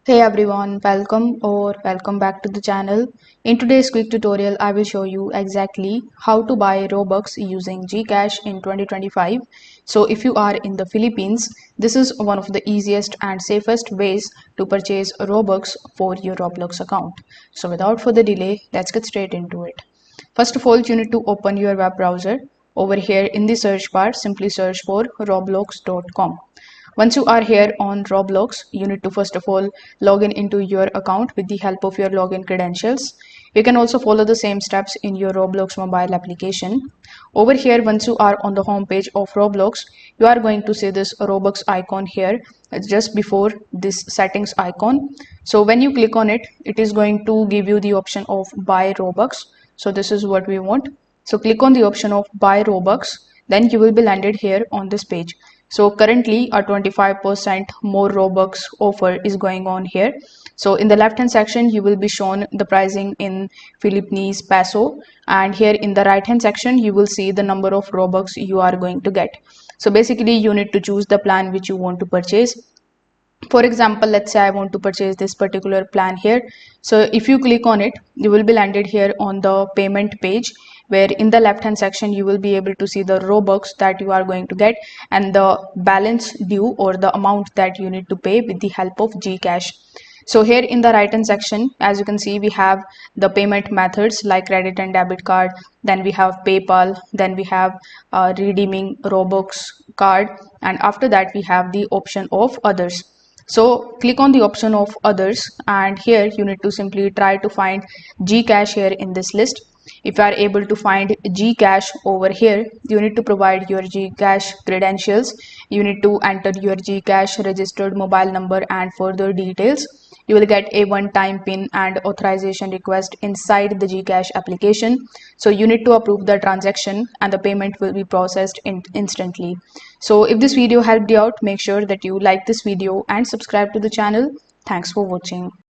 Hey everyone, welcome back to the channel. In today's quick tutorial, I will show you exactly how to buy Robux using Gcash in 2025. So if you are in the Philippines, this is one of the easiest and safest ways to purchase Robux for your Roblox account. So without further delay, let's get straight into it. First of all, you need to open your web browser. Over here in the search bar, simply search for roblox.com. Once you are here on Roblox, you need to first of all log in into your account with the help of your login credentials. You can also follow the same steps in your Roblox mobile application. Over here, once you are on the home page of Roblox, you are going to see this Robux icon here just before this settings icon. So when you click on it, it is going to give you the option of buy Robux. So this is what we want. So click on the option of buy Robux, then you will be landed here on this page. So currently a 25% more Robux offer is going on here. So in the left hand section, you will be shown the pricing in Philippines peso, and here in the right hand section, you will see the number of Robux you are going to get. So basically you need to choose the plan which you want to purchase. For example, let's say I want to purchase this particular plan here. So if you click on it, you will be landed here on the payment page, where in the left hand section you will be able to see the Robux that you are going to get and the balance due, or the amount that you need to pay with the help of Gcash. So here in the right hand section, as you can see, we have the payment methods like credit and debit card, then we have PayPal, then we have redeeming Robux card, and after that we have the option of others. So click on the option of others, and here you need to simply try to find Gcash here in this list. If you are able to find Gcash over here, you need to provide your Gcash credentials. You need to enter your Gcash registered mobile number and further details. You will get a one-time PIN and authorization request inside the Gcash application. So you need to approve the transaction and the payment will be processed instantly. So if this video helped you out, make sure that you like this video and subscribe to the channel. Thanks for watching.